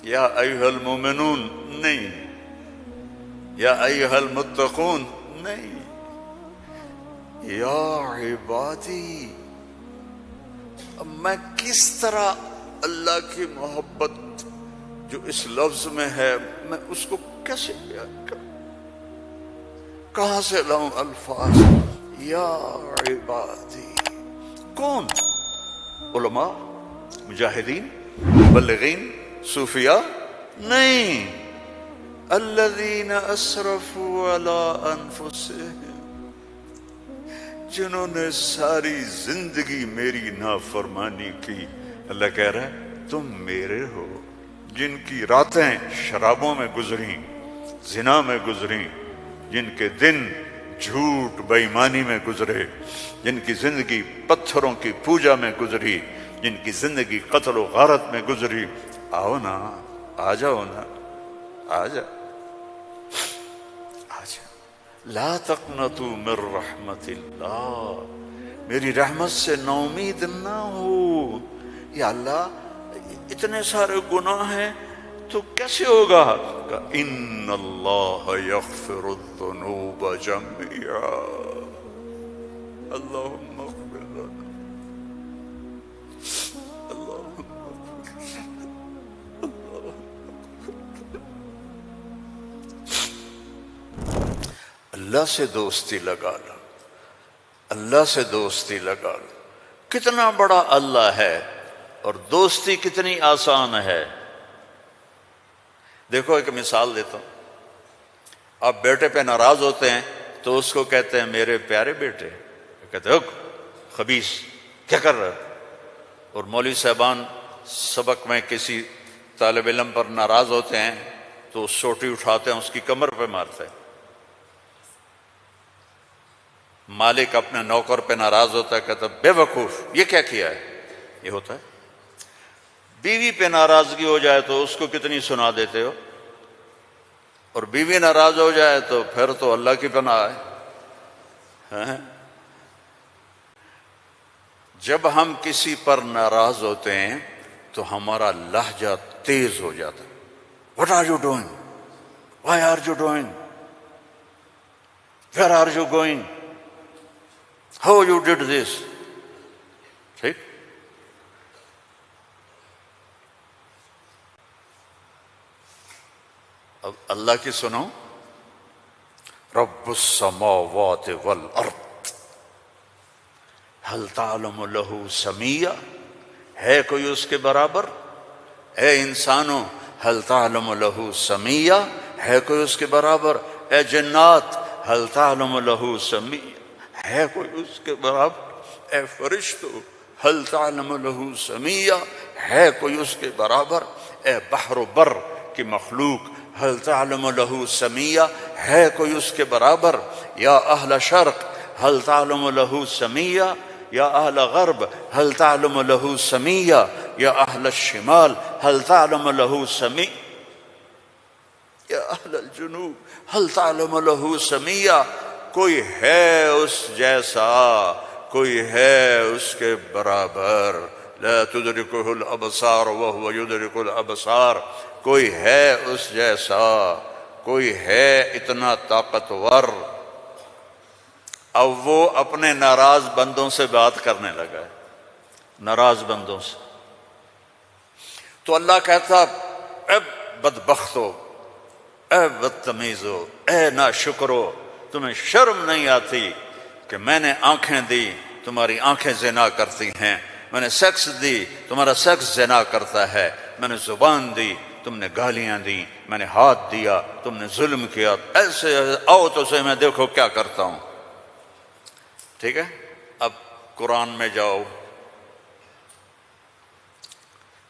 یا ایھا المومنون نہیں، یا ایھا المتقون نہیں، یا عبادی۔ اب میں کس طرح اللہ کی محبت جو اس لفظ میں ہے میں اس کو کیسے بیان کروں، کہاں سے لاؤں الفاظ؟ یا عبادی کون؟ علماء، مجاہدین، مبلغین، صوفیاء؟ نہیں، الذین اسرفوا علی انفسہم، جنہوں نے ساری زندگی میری نافرمانی کی۔ اللہ کہہ رہا ہے تم میرے ہو، جن کی راتیں شرابوں میں گزریں، زنا میں گزریں، جن کے دن جھوٹ بے ایمانی میں گزرے، جن کی زندگی پتھروں کی پوجا میں گزری، جن کی زندگی قتل و غارت میں گزری، آؤ نا، آ جاؤ نا، آ جا، آ جا۔ لا تقنطوا من رحمت اللہ، میری رحمت سے نا امید نہ ہو۔ یا اللہ اتنے سارے گناہ ہیں تو کیسے ہوگا؟ ان اللہ یغفر الذنوب جميعا، اللہم اغفر لنا، اللہم اللہ سے دوستی لگا لو، اللہ سے دوستی لگا لو۔ کتنا بڑا اللہ ہے اور دوستی کتنی آسان ہے۔ دیکھو ایک مثال دیتا ہوں، آپ بیٹے پہ ناراض ہوتے ہیں تو اس کو کہتے ہیں میرے پیارے بیٹے، کہتے ہیں خبیث کیا کر رہا ہے؟ اور مولوی صاحبان سبق میں کسی طالب علم پر ناراض ہوتے ہیں تو سوٹی اٹھاتے ہیں اس کی کمر پہ مارتے ہیں۔ مالک اپنے نوکر پہ ناراض ہوتا ہے، کہتا ہے بے وقوف یہ کیا کیا ہے؟ یہ ہوتا ہے۔ بیوی پہ ناراضگی ہو جائے تو اس کو کتنی سنا دیتے ہو، اور بیوی ناراض ہو جائے تو پھر تو اللہ کی پناہ ہے۔ جب ہم کسی پر ناراض ہوتے ہیں تو ہمارا لہجہ تیز ہو جاتا ہے۔ What are you doing? Why are you doing? Where are you going? How you did this? ٹھیک؟ اب اللہ کی سنو، رب السماوات والارض هل تعلم له سمیہ، ہے کوئی اس کے برابر؟ اے انسانوں هل تعلم له سمیہ، ہے کوئی اس کے برابر؟ اے جنات هل تعلم له سمیہ، ہے کوئی اس کے برابر؟ اے فرشتو هل تعلم له سمیہ، ہے کوئی اس کے برابر؟ اے بحر و بر کی مخلوق هل تعلم له سمیہ، ہے کوئی اس کے برابر؟ یا اہل شرق هل تعلم له سمیہ، یا اہل غرب هل تعلم له سمیہ، یا اہل الشمال هل تعلم له سمیہ، یا اہل الجنوب هل تعلم له سمیہ۔ کوئی ہے اس جیسا، کوئی ہے اس کے برابر؟ لا تدرکہ الابصار وہو یدرک الابصار، کوئی ہے اس جیسا، کوئی ہے اتنا طاقتور۔ اب وہ اپنے ناراض بندوں سے بات کرنے لگا ہے، ناراض بندوں سے۔ تو اللہ کہتا اے بدبختو، اے بدتمیزو، اے ناشکرو، تمہیں شرم نہیں آتی کہ میں نے آنکھیں دی، تمہاری آنکھیں زنا کرتی ہیں، میں نے سیکس دی، تمہارا سیکس زنا کرتا ہے، میں نے زبان دی، تم نے گالیاں دی، میں نے ہاتھ دیا، تم نے ظلم کیا، ایسے آؤ تو صحیح میں دیکھو کیا کرتا ہوں۔ ٹھیک ہے، اب قرآن میں جاؤ،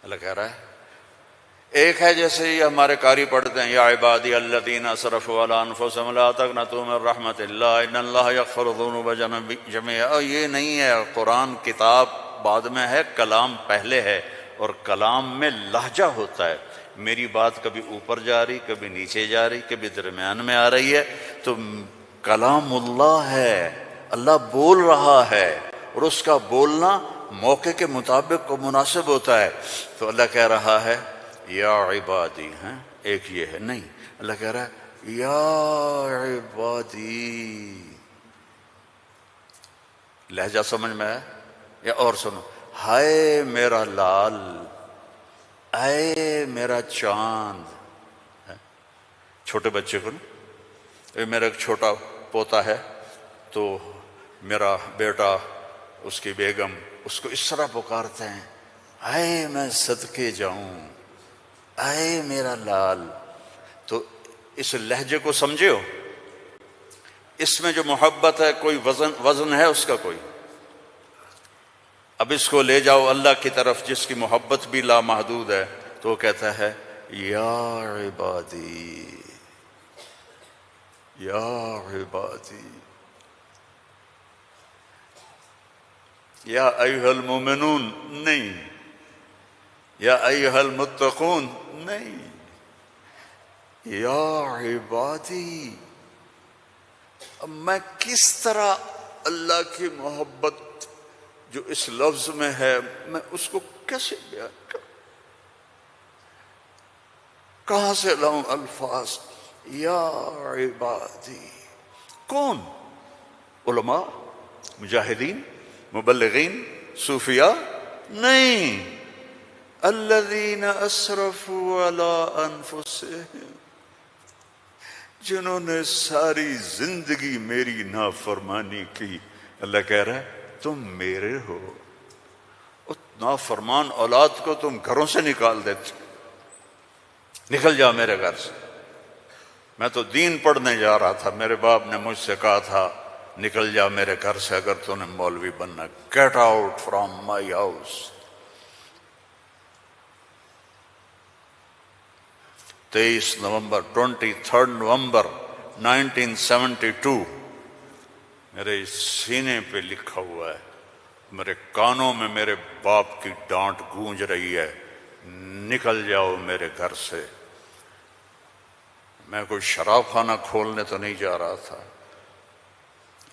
اللہ کہہ رہا ہے ایک ہے جیسے یہ ہمارے قاری پڑھتے ہیں یا عبادی الذین اسرفوا علی انفسہم لا تقنطوا من رحمت اللہ ان اللہ یغفر الذنوب جميعا۔ یہ نہیں ہے، قرآن کتاب بعد میں ہے، کلام پہلے ہے، اور کلام میں لہجہ ہوتا ہے۔ میری بات کبھی اوپر جا رہی، کبھی نیچے جا رہی، کبھی درمیان میں آ رہی ہے، تو کلام اللہ ہے، اللہ بول رہا ہے، اور اس کا بولنا موقع کے مطابق کو مناسب ہوتا ہے۔ تو اللہ کہہ رہا ہے یا عبادی ہیں، ایک یہ ہے نہیں، اللہ کہہ رہا ہے یا عبادی. لہجہ سمجھ میں ہے یا اور سنو، ہائے میرا لال، اے میرا چاند. چھوٹے بچے کو نا، میرا ایک چھوٹا پوتا ہے تو میرا بیٹا، اس کی بیگم اس کو اس طرح پکارتے ہیں، اے میں صدقے جاؤں، اے میرا لال. تو اس لہجے کو سمجھے ہو، اس میں جو محبت ہے کوئی وزن ہے اس کا کوئی. اب اس کو لے جاؤ اللہ کی طرف جس کی محبت بھی لامحدود ہے، تو وہ کہتا ہے یا عبادی، یا عبادی، یا ایھا المؤمنون نہیں، یا ایھا المتقون نہیں، یا عبادی. اب میں کس طرح اللہ کی محبت جو اس لفظ میں ہے میں اس کو کیسے بیان کروں، کہاں سے لاؤں الفاظ؟ یا عبادی. کون؟ علماء، مجاہدین، مبلغین، صوفیاء؟ نہیں. الذین اسرفوا علی انفسہم، جنہوں نے ساری زندگی میری نافرمانی کی. اللہ کہہ رہا ہے تم میرے ہو. نافرمان اولاد کو تم گھروں سے نکال دیتے، نکل جاؤ میرے گھر سے. میں تو دین پڑھنے جا رہا تھا، میرے باپ نے مجھ سے کہا تھا نکل جا میرے گھر سے اگر تو نے مولوی بننا، get out from my house. 23 نومبر 23 نومبر 1972 میرے سینے پہ لکھا ہوا ہے. میرے کانوں میں میرے باپ کی ڈانٹ گونج رہی ہے، نکل جاؤ میرے گھر سے. میں کوئی شراب خانہ کھولنے تو نہیں جا رہا تھا،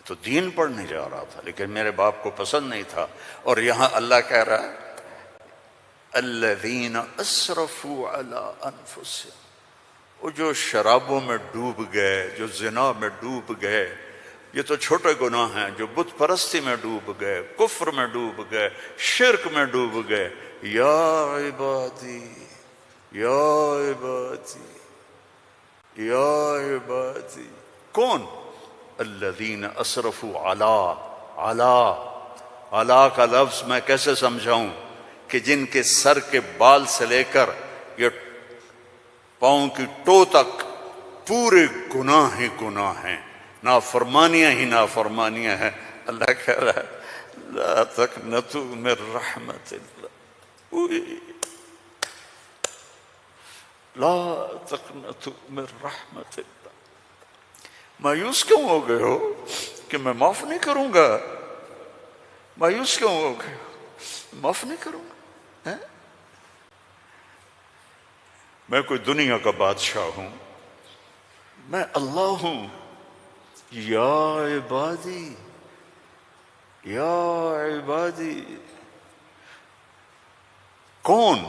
تو دین پڑھنے جا رہا تھا، لیکن میرے باپ کو پسند نہیں تھا. اور یہاں اللہ کہہ رہا ہے الذین اسرفوا علی انفسہم، وہ جو شرابوں میں ڈوب گئے، جو زنا میں ڈوب گئے، یہ تو چھوٹے گناہ ہیں، جو بت پرستی میں ڈوب گئے، کفر میں ڈوب گئے، شرک میں ڈوب گئے. یا عبادی، یا عبادی، یا عبادی. کون؟ الذین اسرفوا علی کا لفظ میں کیسے سمجھاؤں کہ جن کے سر کے بال سے لے کر یہ پاؤں کی ٹو تک پورے گناہ ہی گناہ ہیں، نافرمانیاں ہی نافرمانیاں ہیں. اللہ کہہ رہا ہے لا تقنطوا من رحمت اللہ، لا تقنطوا من رحمت اللہ. مایوس کیوں ہو گئے ہو کہ میں معاف نہیں کروں گا؟ مایوس کیوں ہو گئے ہو؟ معاف نہیں کروں گا. میں کوئی دنیا کا بادشاہ ہوں؟ میں اللہ ہوں. یا عبادی، یا عبادی. کون؟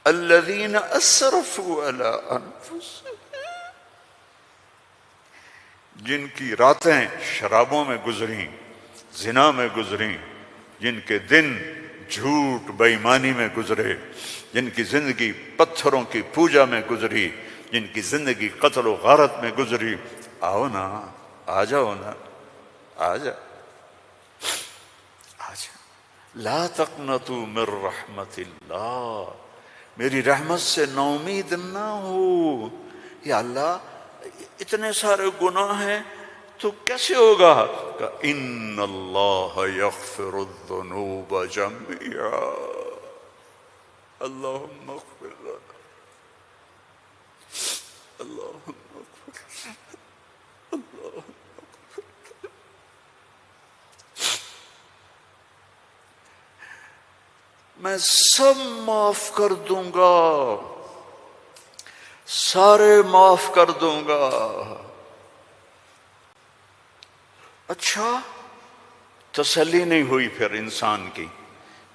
الذین اسرفوا علی انفسہم، جن کی راتیں شرابوں میں گزریں، زنا میں گزریں، جن کے دن جھوٹ بے ایمانی میں گزرے، جن کی زندگی پتھروں کی پوجا میں گزری، جن کی زندگی قتل و غارت میں گزری. آؤ نا، آ جاؤ نا، آ جا، آ جا. لا تقنطوا من رحمت اللہ، میری رحمت سے نا امید نہ ہو. یا اللہ اتنے سارے گناہ ہیں تو کیسے ہوگا؟ کہ ان اللہ یغفر الذنوب جميعا، اللہم اغفر لنا، اللہم اغفر لنا، اللہم. میں سب معاف کر دوں گا، سارے معاف کر دوں گا. اچھا، تسلی نہیں ہوئی پھر انسان کی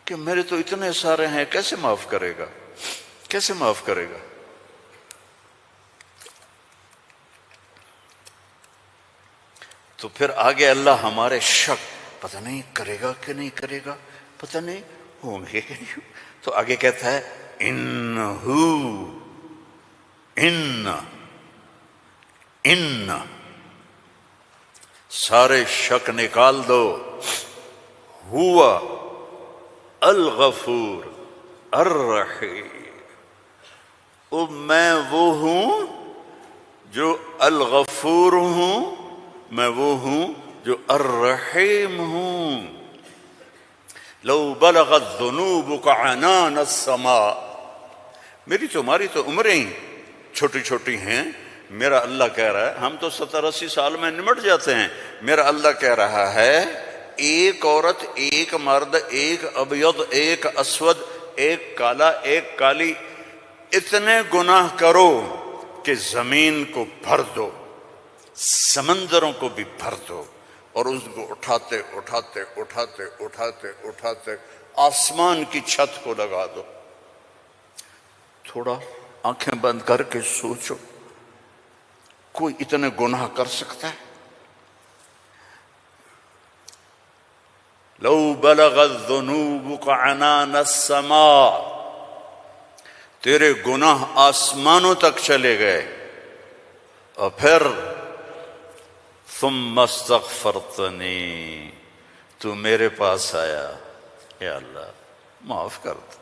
کہ میرے تو اتنے سارے ہیں، کیسے معاف کرے گا؟ کیسے معاف کرے گا؟ تو پھر آگے اللہ ہمارے شک، پتہ نہیں کرے گا کہ نہیں کرے گا، پتہ نہیں ہوں گے کہ نہیں، تو آگے کہتا ہے ان سارے شک نکال دو، ہوا الغفور الرحیم، میں وہ ہوں جو الغفور ہوں، میں وہ ہوں جو الرحیم ہوں۔ لو بلغت ذنوبک عنان السماء، میری تمہاری تو عمریں ہی چھوٹی چھوٹی ہیں، میرا اللہ کہہ رہا ہے، ہم تو 70-80 سال میں نمٹ جاتے ہیں، میرا اللہ کہہ رہا ہے ایک عورت، ایک مرد، ایک ابیض، ایک اسود، ایک کالا، ایک کالی، اتنے گناہ کرو کہ زمین کو بھر دو، سمندروں کو بھی بھر دو، اور اس کو اٹھاتے اٹھاتے اٹھاتے اٹھاتے اٹھاتے آسمان کی چھت کو لگا دو۔ تھوڑا آنکھیں بند کر کے سوچو، کوئی اتنے گناہ کر سکتا ہے؟ لو بلغت ذنوبک عنان السماء، تیرے گناہ آسمانوں تک چلے گئے، اور پھر ثم استغفرتنی، تو میرے پاس آیا، یا اللہ معاف کر دو۔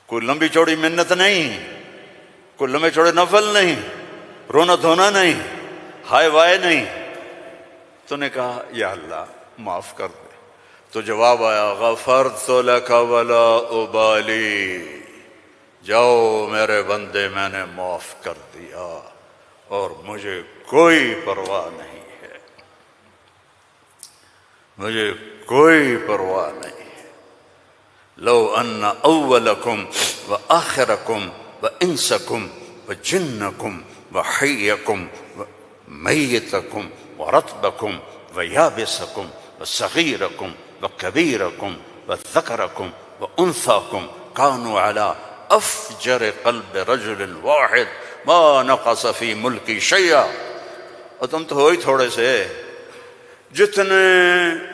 کوئی لمبی چوڑی منت نہیں، کوئی لمبے چوڑے نفل نہیں، رونا دھونا نہیں، ہائے وائے نہیں، تو نے کہا یا اللہ معاف کر دے، تو جواب آیا غفرت لک ولا ابالی، جاؤ میرے بندے میں نے معاف کر دیا اور مجھے کوئی پرواہ نہیں ہے، مجھے کوئی پرواہ نہیں ہے۔ لو ان اولکم وآخرکم وانسکم وجنکم وحیکم ومیتکم ورطبکم ویابسکم وصغیرکم وکبیرکم وذکرکم وانثاکم کانوا علی افجر قلب رجل واحد ما نقص فی ملکی شیئا، اور تم تو ہو ہی تھوڑے سے، جتنے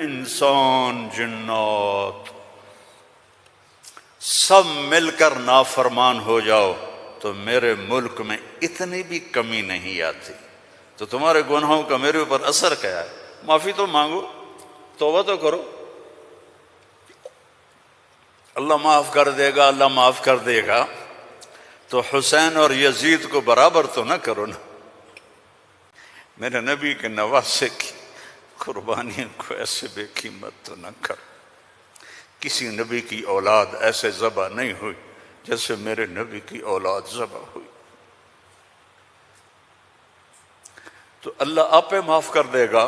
انسان جنات سب مل کر نافرمان ہو جاؤ تو میرے ملک میں اتنی بھی کمی نہیں آتی، تو تمہارے گناہوں کا میرے اوپر اثر کیا ہے؟ معافی تو مانگو، توبہ تو کرو، اللہ معاف کر دے گا، اللہ معاف کر دے گا، تو حسین اور یزید کو برابر تو نہ کرو نا، میرے نبی کے نواسے کی قربانیوں کو ایسے بے قیمت تو نہ کرو۔ کسی نبی کی اولاد ایسے ذبح نہیں ہوئی جیسے میرے نبی کی اولاد ذبح ہوئی، تو اللہ آپ پہ معاف کر دے گا،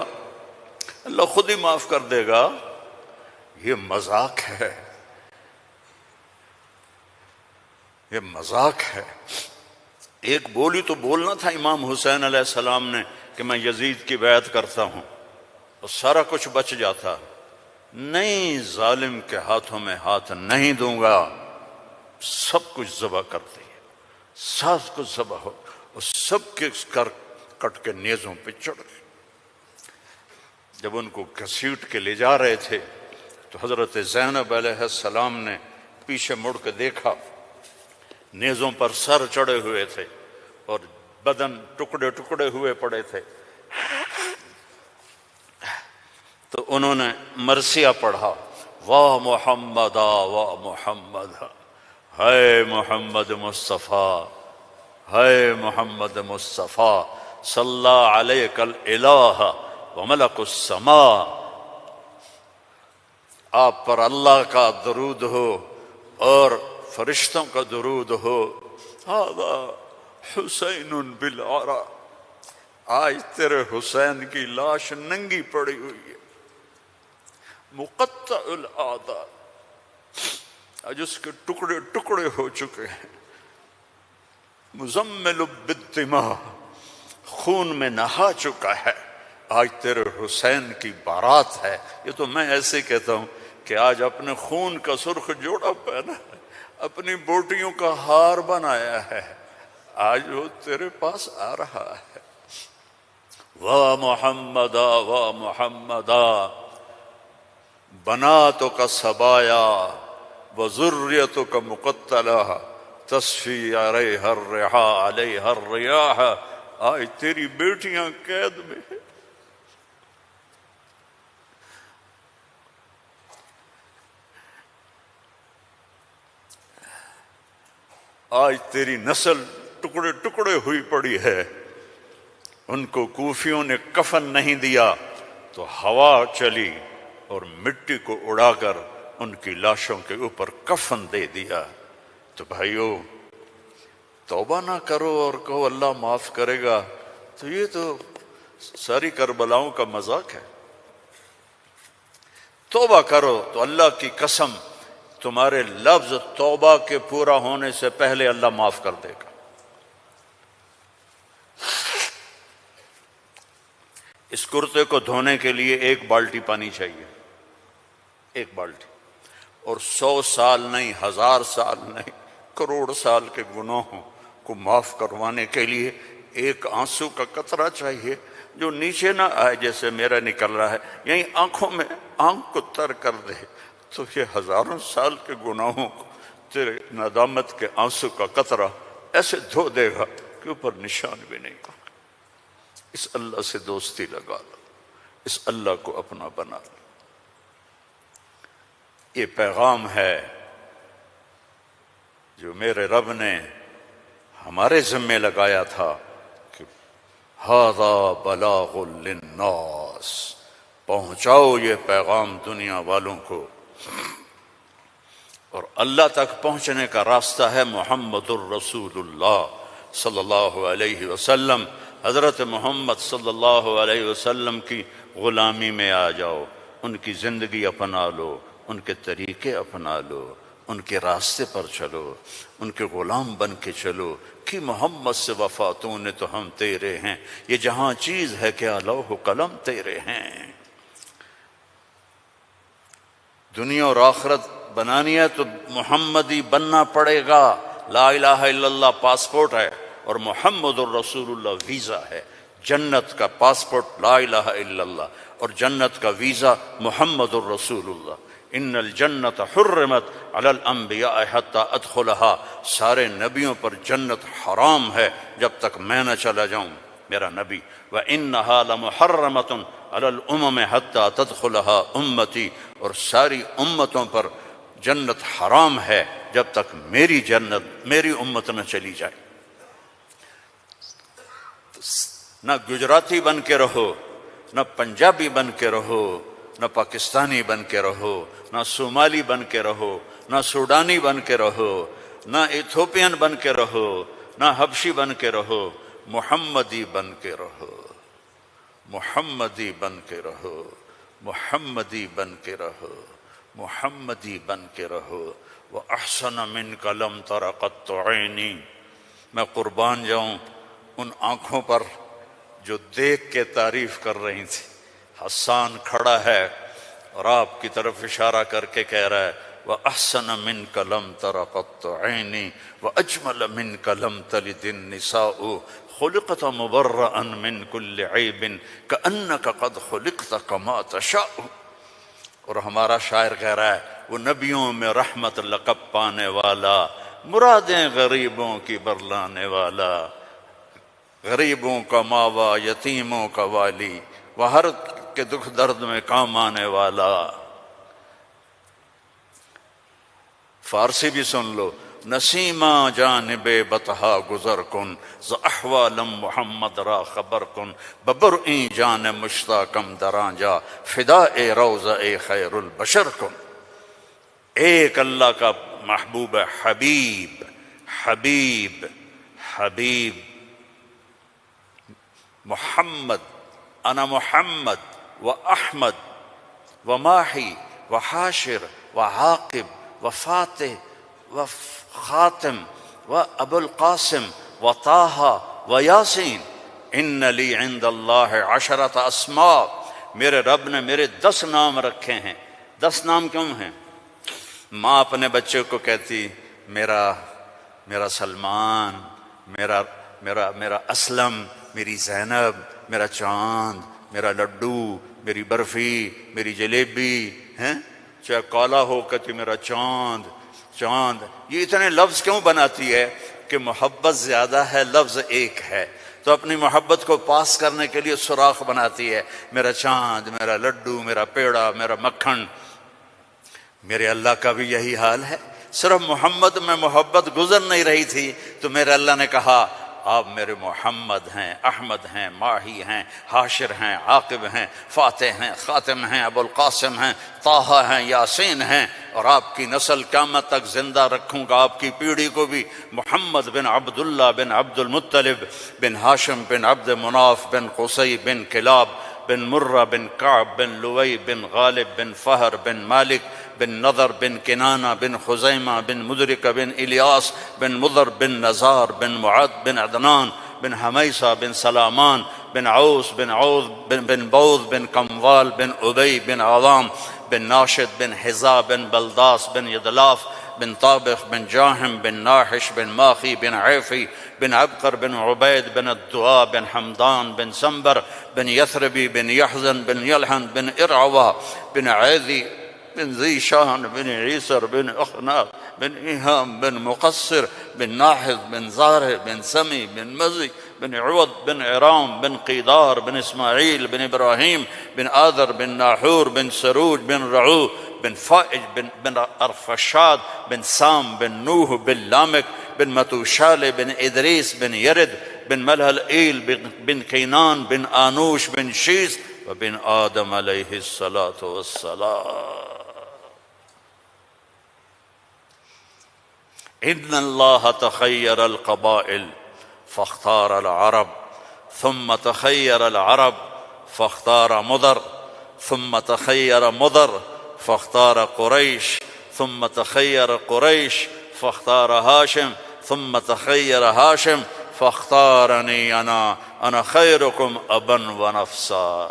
اللہ خود ہی معاف کر دے گا۔ یہ مذاق ہے، یہ مذاق ہے۔ ایک بولی تو بولنا تھا امام حسین علیہ السلام نے کہ میں یزید کی بیعت کرتا ہوں اور سارا کچھ بچ جاتا، نہیں، ظالم کے ہاتھوں میں ہاتھ نہیں دوں گا، سب کچھ ذبح کر دیا، سب کچھ ذبح ہو، اور سب کے کٹ کے نیزوں پہ چڑھ گئے۔ جب ان کو گھسیٹ کے لے جا رہے تھے تو حضرت زینب علیہ السلام نے پیچھے مڑ کے دیکھا، نیزوں پر سر چڑھے ہوئے تھے اور بدن ٹکڑے ٹکڑے ہوئے پڑے تھے، تو انہوں نے مرثیہ پڑھا، واہ محمد واہ محمد، ہے محمد مصطفیٰ، ہے محمد مصطفیٰ، صلی علیک الالہ وملک السماء، آپ پر اللہ کا درود ہو اور فرشتوں کا درود ہو، ھذا حسین بالعرا، آج تیرے حسین کی لاش ننگی پڑی ہوئی ہے، مقطع الاعضاء، آج اس کے ٹکڑے ٹکڑے ہو چکے ہیں، مزمل بالدماء، خون میں نہا چکا ہے، آج تیرے حسین کی بارات ہے۔ یہ تو میں ایسے کہتا ہوں کہ آج اپنے خون کا سرخ جوڑا پہنا ہے، اپنی بوٹیوں کا ہار بنایا ہے، آج وہ تیرے پاس آ رہا ہے۔ وا محمدا وا محمدا بناتک سبایا وذریتک مقتلہ تصفی علیہا الرحا علیہا الریاح، آج تیری بیٹیاں قید میں ہیں، آج تیری نسل ٹکڑے ٹکڑے ہوئی پڑی ہے۔ ان کو کوفیوں نے کفن نہیں دیا تو ہوا چلی اور مٹی کو اڑا کر ان کی لاشوں کے اوپر کفن دے دیا۔ تو بھائیو، توبہ نہ کرو اور کہو اللہ معاف کرے گا، تو یہ تو ساری کربلاؤں کا مذاق ہے۔ توبہ کرو تو اللہ کی قسم تمہارے لفظ توبہ کے پورا ہونے سے پہلے اللہ معاف کر دے گا۔ اس کرتے کو دھونے کے لیے 1 بالٹی پانی چاہیے، 1 بالٹی، اور 100 سال نہیں، 1000 سال نہیں، کروڑ سال کے گناہوں کو معاف کروانے کے لیے 1 آنسو کا قطرہ چاہیے جو نیچے نہ آئے جیسے میرا نکل رہا ہے، یہیں آنکھوں میں آنکھ کو تر کر دے، تو یہ ہزاروں سال کے گناہوں کو تیرے ندامت کے آنسو کا قطرہ ایسے دھو دے گا کہ اوپر نشان بھی نہیں ہوگا۔ اس اللہ سے دوستی لگا لو، اس اللہ کو اپنا بنا لو۔ یہ پیغام ہے جو میرے رب نے ہمارے ذمے لگایا تھا کہ ھذا بلاغ للناس، پہنچاؤ یہ پیغام دنیا والوں کو۔ اور اللہ تک پہنچنے کا راستہ ہے محمد الرسول اللہ صلی اللہ علیہ وسلم۔ حضرت محمد صلی اللہ علیہ وسلم کی غلامی میں آ جاؤ، ان کی زندگی اپنا لو، ان کے طریقے اپنا لو، ان کے راستے پر چلو، ان کے غلام بن کے چلو کہ محمد سے وفا تو نے تو ہم تیرے ہیں، یہ جہاں چیز ہے کیا لوح قلم تیرے ہیں۔ دنیا اور آخرت بنانی ہے تو محمدی بننا پڑے گا۔ لا الہ الا اللہ پاسپورٹ ہے اور محمد الرسول اللہ ویزا ہے۔ جنت کا پاسپورٹ لا الہ الا اللہ اور جنت کا ویزا محمد الرسول اللہ۔ ان الجنت حرمت علی الانبیاء حتی ادخلها، سارے نبیوں پر جنت حرام ہے جب تک میں نہ چلا جاؤں، میرا نبی۔ وَإِنَّهَا لَمُحَرَّمَةٌ عَلَى الْأُمَمِ حَتَّى تَدْخُلَهَا أُمَّتِي، اور ساری امتوں پر جنت حرام ہے جب تک میری جنت میری امت نہ چلی جائے۔ نہ گجراتی بن کے رہو، نہ پنجابی بن کے رہو، نہ پاکستانی بن کے رہو، نہ صومالی بن کے رہو، نہ سوڈانی بن کے رہو، نہ ایتھوپین بن کے رہو، نہ حبشی بن کے رہو، محمدی بن کے رہو، محمدی بن کے رہو، محمدی بن کے رہو، محمدی بن کے رہو۔ وَأَحْسَنَ مِنْكَ لَمْ تَرَ قَطُّ عَيْنِي، میں قربان جاؤں ان آنکھوں پر جو دیکھ کے تعریف کر رہی تھی۔ حسان کھڑا ہے اور آپ کی طرف اشارہ کر کے کہہ رہا ہے وَأَحْسَنَ مِنْكَ لَمْ تَرَ قَطُّ عَيْنِي وَأَجْمَلَ مِنْكَ لَمْ تَلِدِ النِّسَاءُ خُلِقْتَ مُبَرَّأً مِنْ كُلِّ عَيْبٍ كَأَنَّكَ قَدْ خُلِقْتَ كَمَا تَشَاءُ۔ اور ہمارا شاعر کہہ رہا ہے وہ نبیوں میں رحمت لقب پانے والا، مرادیں غریبوں کی برلانے والا، غریبوں کا ماوا، یتیموں کا والی، وہ ہر کے دکھ درد میں کام آنے والا۔ فارسی بھی سن لو، نسیمہ جانب بطحا گزر کن، ز احوالم محمد را خبر کن، ببرئیں جان مشتاقم دراں جا، فدا اے روضہ اے خیر البشر کن۔ ایک اللہ کا محبوب ہے، حبیب حبیب حبیب محمد، انا محمد و احمد و ماہی و حاشر و عاقب و فاتح و خاتم و ابو القاسم و طٰہٰ و یاسین، ان لی عند اللہ عشرۃ اسماء، میرے رب نے میرے 10 نام رکھے ہیں۔ 10 نام کیوں ہیں؟ ماں اپنے بچے کو کہتی میرا سلمان، میرا اسلم، میری زینب، میرا چاند، میرا لڈو، میری برفی، میری جلیبی ہیں، چاہے کالا ہو کہتی میرا چاند چاند. یہ اتنے لفظ کیوں بناتی ہے؟ کہ محبت زیادہ ہے، لفظ ایک ہے، تو اپنی محبت کو پاس کرنے کے لیے سوراخ بناتی ہے. میرا چاند، میرا لڈو، میرا پیڑا، میرا مکھن. میرے اللہ کا بھی یہی حال ہے. صرف محمد میں محبت گزر نہیں رہی تھی تو میرے اللہ نے کہا آپ میرے محمد ہیں، احمد ہیں، ماہی ہیں، حاشر ہیں، عاقب ہیں، فاتح ہیں، خاتم ہیں، ابو القاسم ہیں، طٰہٰ ہیں، یاسین ہیں، اور آپ کی نسل قیامت تک زندہ رکھوں گا، آپ کی پیڑھی کو بھی. محمد بن عبداللہ بن عبد المطلب بن ہاشم بن عبد مناف بن قصی بن کلاب بن مرہ بن کعب بن لوئی بن غالب بن فہر بن مالک بن نضر بن کنانہ بن خزیمہ بن مدرکہ بن الیاس بن مضر بن نزار بن معد بن عدنان بن حمیصہ بن سلامان بن عوس بن عوذ بن بوذ بن کموال بن ابی بن عظام بن ناشد بن حذا بن بلداس بن یدلاف بن طابخ بن جاہم بن ناحش بن ماخی بن عیفی بن عبقر بن عبید بن الدعاء بن حمدان بن سنبر بن یثربی بن یحزن بن یلحن بن ارعوہ بن عیذی بن ذی شان بن عیسر بن اخناق بن ایہام بن مقصر بن ناحذ بن زارع بن سمی بن مزی بن عوض بن عرام بن قیدار بن اسماعیل بن ابراہیم بن آذر بن ناحور بن سروج بن رعو بن فائج بن ارفشاد بن سام بن نوح بن لامک بن متوشال بن ادریس بن یرد بن ملہلئیل بن کینان بن آنوش بن شیس وبن آدم علیہ الصلاۃ والسلام. ان اللہ تخیر القبائل فاختار العرب ثم تخیر العرب فاختار مضر ثم تخیر مضر فاختار قریش ثم تخیر قریش فاختار ہاشم ثم تخیر ہاشم فاختارنی انا خیرکم ابا و نفسا.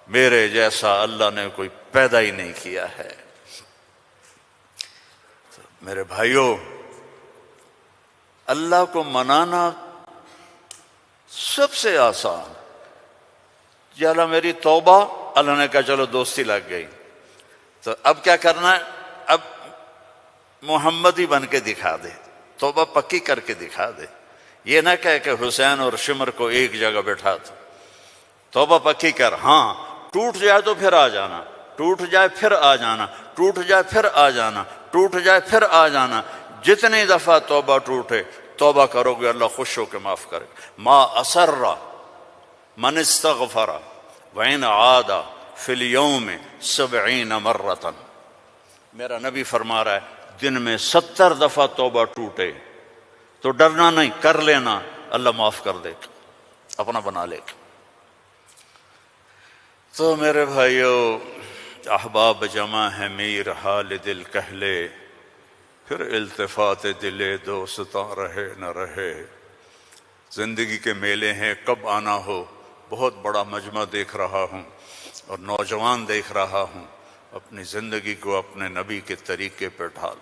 میرے جیسا اللہ نے کوئی پیدا ہی نہیں کیا ہے. میرے بھائیوں، اللہ کو منانا سب سے آسان. یا اللہ میری توبہ، اللہ نے کہا چلو دوستی لگ گئی، تو اب کیا کرنا ہے؟ اب محمدی بن کے دکھا دے، توبہ پکی کر کے دکھا دے. یہ نہ کہے کہ حسین اور شمر کو ایک جگہ بٹھا دو. توبہ پکی کر. ہاں ٹوٹ جائے تو پھر آ جانا، ٹوٹ جائے پھر آ جانا، ٹوٹ جائے پھر آ جانا، ٹوٹ جائے پھر آ جانا. جتنی دفعہ توبہ ٹوٹے توبہ کرو گے اللہ خوش ہو کے معاف کرے. ما اسر من استغفر وإن عاد فی اليوم 70 مرۃ. میرا نبی فرما رہا ہے دن میں 70 دفعہ توبہ ٹوٹے تو ڈرنا نہیں، کر لینا، اللہ معاف کر دے گا، اپنا بنا لے گا. تو میرے بھائیو، احباب جمع ہے میر حال دل کہہ لے، پھر التفات دل دوستاں رہے نہ رہے. زندگی کے میلے ہیں، کب آنا ہو. بہت بڑا مجمع دیکھ رہا ہوں اور نوجوان دیکھ رہا ہوں. اپنی زندگی کو اپنے نبی کے طریقے پہ ڈھال.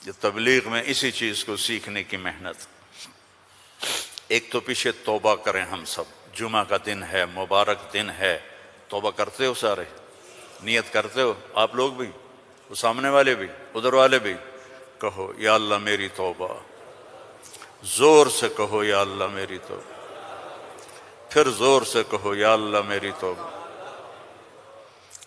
یہ تبلیغ میں اسی چیز کو سیکھنے کی محنت. ایک تو پیچھے توبہ کریں ہم سب. جمعہ کا دن ہے، مبارک دن ہے. توبہ کرتے ہو سارے؟ نیت کرتے ہو آپ لوگ بھی، وہ سامنے والے بھی، ادھر والے بھی؟ کہو یا اللہ میری توبہ. زور سے کہو یا اللہ میری توبہ. پھر زور سے کہو یا اللہ میری توبہ.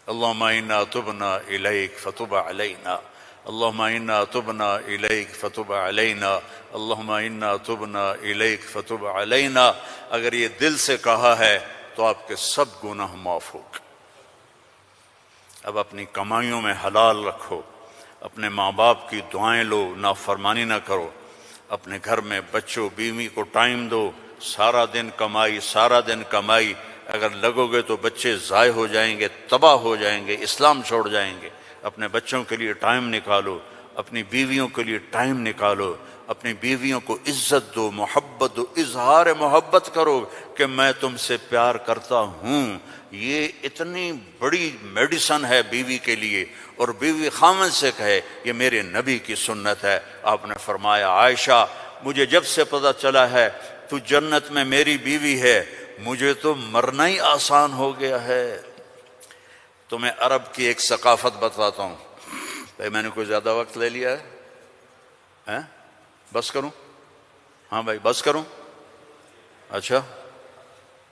اللہم انا تبنا الیک فتب علینا، اللہم انا تبنا الیک فتب علینا، اللہم انا تبنا الیک فتب علینا. اگر یہ دل سے کہا ہے تو آپ کے سب گناہ معاف ہو گئے. اب اپنی کمائیوں میں حلال رکھو، اپنے ماں باپ کی دعائیں لو، نافرمانی نہ کرو. اپنے گھر میں بچوں بیوی کو ٹائم دو. سارا دن کمائی، سارا دن کمائی، اگر لگو گے تو بچے ضائع ہو جائیں گے، تباہ ہو جائیں گے، اسلام چھوڑ جائیں گے. اپنے بچوں کے لیے ٹائم نکالو، اپنی بیویوں کے لیے ٹائم نکالو. اپنی بیویوں کو عزت دو، محبت دو، اظہار محبت کرو کہ میں تم سے پیار کرتا ہوں۔ یہ اتنی بڑی میڈیسن ہے بیوی کے لیے، اور بیوی خامن سے کہے یہ میرے نبی کی سنت ہے۔ آپ نے فرمایا عائشہ مجھے جب سے پتہ چلا ہے تو جنت میں میری بیوی ہے، مجھے تو مرنا ہی آسان ہو گیا ہے۔ تمہیں عرب کی ایک ثقافت بتاتا ہوں۔ بھائی میں نے کوئی زیادہ وقت لے لیا ہے؟ بس کروں؟ ہاں بھائی بس کروں؟ اچھا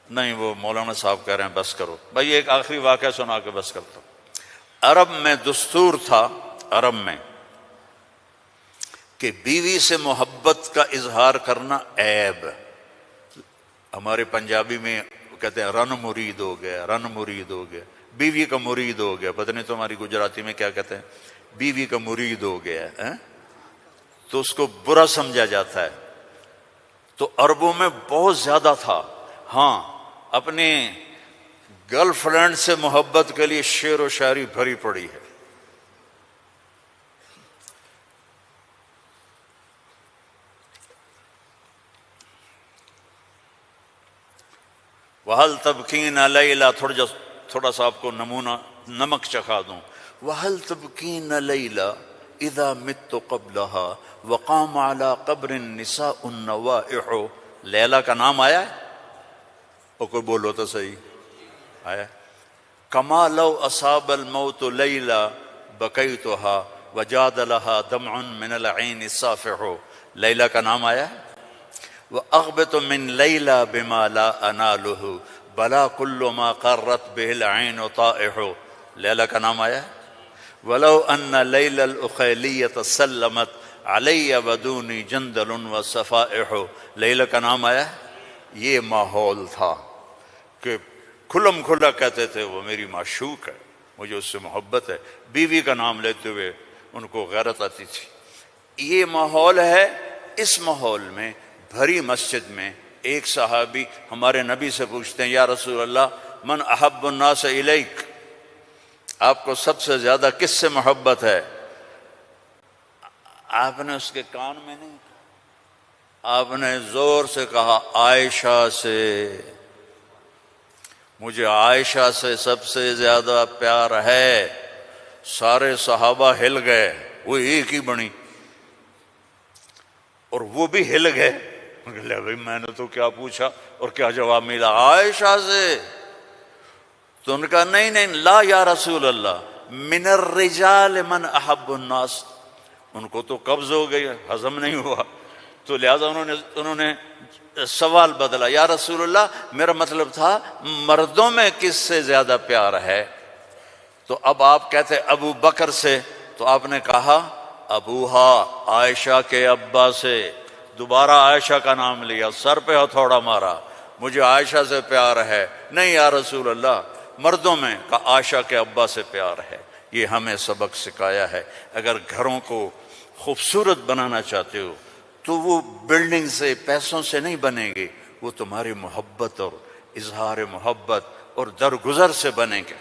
نہیں، وہ مولانا صاحب کہہ رہے ہیں بس کرو۔ بھائی ایک آخری واقعہ سنا کے بس کرتا ہوں۔ عرب میں دستور تھا، عرب میں، کہ بیوی سے محبت کا اظہار کرنا عیب۔ ہمارے پنجابی میں کہتے ہیں رن مرید ہو گیا، رن مرید ہو گیا، بیوی کا مرید ہو گیا۔ پتہ نہیں تمہاری گجراتی میں کیا کہتے ہیں، بیوی کا مرید ہو گیا ہے، تو اس کو برا سمجھا جاتا ہے۔ تو عربوں میں بہت زیادہ تھا۔ ہاں، اپنے گرل فرینڈ سے محبت کے لیے شعر و شاعری بھری پڑی ہے۔ وَهَلْ تَبْكِينَ لَيْلَا، تھوڑا سا آپ کو نمونہ نمک چکھا دوں۔ وَهَلْ تَبْكِينَ لَيْلَا اِذَا مِتُّ قَبْلَهَا وَقَامَ عَلَىٰ قَبْرِ النِّسَاءُ النَّوَائِحُ۔ لیلا کا نام آیا ہے؟ اور کوئی بولو تو صحیح آیا۔ كَمَا لَوْ أَصَابَ الْمَوْتُ لَيْلَا بَكَيْتُهَا وَجَادَ لَهَا دَمْعٌ مِّنَ الْعَيْنِ الصَّافِحُ۔ لیلا کا نام آیا ہے؟ وَأَغْبِطُ مِن لَيْلَا بِمَا لَا أَنَالُهُ بَلَا كُلُّ مَا قَرَّتْ بِهِ الْعَيْنُ طَائِحُ۔ لیلا کا نام آیا ہے؟ وَلَوْ أَنَّ لَيْلَ الْأُخَيْلِيَّةَ سَلَّمَتْ عَلَيَّ وَدُونِي جَنْدَلٌ وَصَفَائِحُ۔ لیلا کا نام آیا ہے؟ یہ ماحول تھا کہ کھلم کھلا کہتے تھے وہ میری معشوق ہے، مجھے اس سے محبت ہے۔ بیوی کا نام لیتے ہوئے ان کو غیرت آتی تھی۔ یہ ماحول ہے۔ اس ماحول میں بھری مسجد میں ایک صحابی ہمارے نبی سے پوچھتے ہیں یا رسول اللہ من احب الناس الیک، آپ کو سب سے زیادہ کس سے محبت ہے؟ آپ نے اس کے کان میں نہیں کہا، آپ نے زور سے کہا عائشہ سے، مجھے عائشہ سے سب سے زیادہ پیار ہے۔ سارے صحابہ ہل گئے، وہ ایک ہی بنی، اور وہ بھی ہل گئے۔ لے بھائی میں نے تو کیا پوچھا اور کیا جواب ملا؟ عائشہ سے۔ تو ان کا نہیں نہیں لا یا رسول اللہ من الرجال من احب الناس۔ ان کو تو قبض ہو گئی، ہضم نہیں ہوا، تو لہذا انہوں نے سوال بدلا، یا رسول اللہ میرا مطلب تھا مردوں میں کس سے زیادہ پیار ہے؟ تو اب آپ کہتے ابو بکر سے، تو آپ نے کہا ابوہا، عائشہ کے ابا سے۔ دوبارہ عائشہ کا نام لیا، سر پہ ہتھوڑا مارا، مجھے عائشہ سے پیار ہے۔ نہیں یا رسول اللہ مردوں میں، کا عائشہ کے ابا سے پیار ہے۔ یہ ہمیں سبق سکھایا ہے۔ اگر گھروں کو خوبصورت بنانا چاہتے ہو تو وہ بلڈنگ سے، پیسوں سے نہیں بنیں گے، وہ تمہاری محبت اور اظہار محبت اور درگزر سے بنیں گے،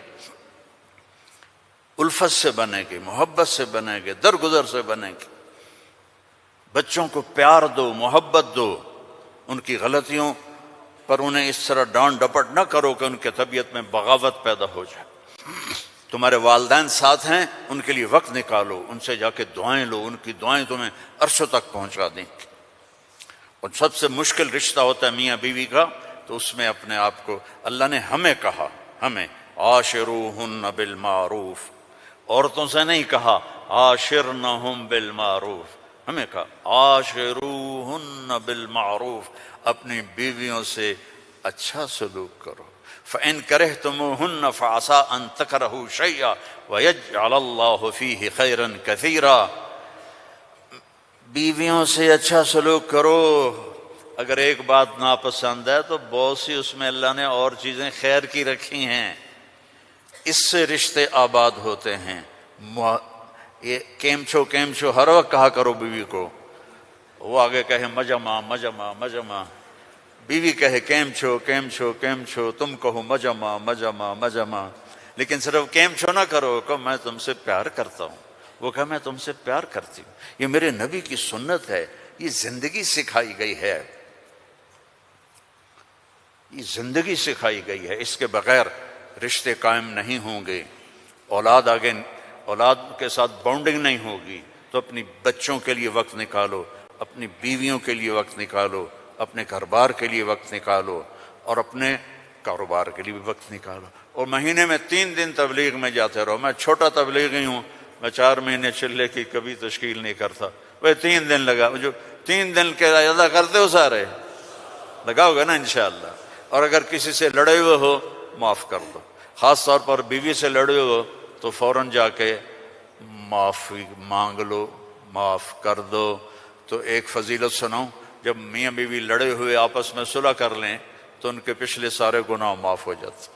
الفت سے بنے گے، محبت سے بنے گے، درگزر سے بنے گے۔ بچوں کو پیار دو، محبت دو، ان کی غلطیوں پر انہیں اس طرح ڈانٹ ڈپٹ نہ کرو کہ ان کے طبیعت میں بغاوت پیدا ہو جائے۔ تمہارے والدین ساتھ ہیں، ان کے لیے وقت نکالو، ان سے جا کے دعائیں لو، ان کی دعائیں تمہیں عرشوں تک پہنچا دیں گی۔ اور سب سے مشکل رشتہ ہوتا ہے میاں بیوی کا، تو اس میں اپنے آپ کو اللہ نے ہمیں کہا، ہمیں عاشروہن بالمعروف، عورتوں سے نہیں کہا عاشرنہم بالمعروف، ہمیں کہا عاشروہن بالمعروف، اپنی بیویوں سے اچھا سلوک کرو۔ فَإِن كَرِهْتُمُوهُنَّ فَعَسَىٰ أَن تَكْرَهُوا شَيْئًا وَيَجْعَلَ اللَّهُ فِيهِ خَيْرًا كَثِيرًا۔ بیویوں سے اچھا سلوک کرو۔ اگر ایک بات ناپسند ہے تو بہت سی اس میں اللہ نے اور چیزیں خیر کی رکھی ہیں، اس سے رشتے آباد ہوتے ہیں۔ یہ کیم چھو ہر وقت کہا کرو بیوی کو، وہ آگے کہے مجمع مجمع مجمع، بیوی کہے کیم چھو، تم کہو مجمع مجمع مجمع، لیکن صرف کیم چھو نہ کرو، کہ میں تم سے پیار کرتا ہوں، وہ کہے میں تم سے پیار کرتی ہوں۔ یہ میرے نبی کی سنت ہے یہ زندگی سکھائی گئی ہے، یہ زندگی سکھائی گئی ہے، اس کے بغیر رشتے قائم نہیں ہوں گے، اولاد کے ساتھ بانڈنگ نہیں ہوگی۔ تو اپنی بچوں کے لیے وقت نکالو، اپنی بیویوں کے لیے وقت نکالو، اپنے گھر بار کے لیے وقت نکالو، اور اپنے کاروبار کے لیے بھی وقت نکالو۔ اور مہینے میں 3 دن تبلیغ میں جاتے رہو۔ میں چھوٹا تبلیغی ہوں، میں 4 مہینے چلے کی کبھی تشکیل نہیں کرتا، وہ 3 دن لگا، جو 3 دن کے ادا کرتے ہو سارے لگاؤ گے نا انشاءاللہ۔ اور اگر کسی سے لڑے ہوئے ہو معاف کر دو، خاص طور پر بیوی سے لڑے ہو تو فوراً جا کے معافی مانگ لو، معاف کر دو۔ تو ایک فضیلت سنو، جب میاں بیوی لڑے ہوئے آپس میں صلح کر لیں تو ان کے پچھلے سارے گناہ معاف ہو جاتے۔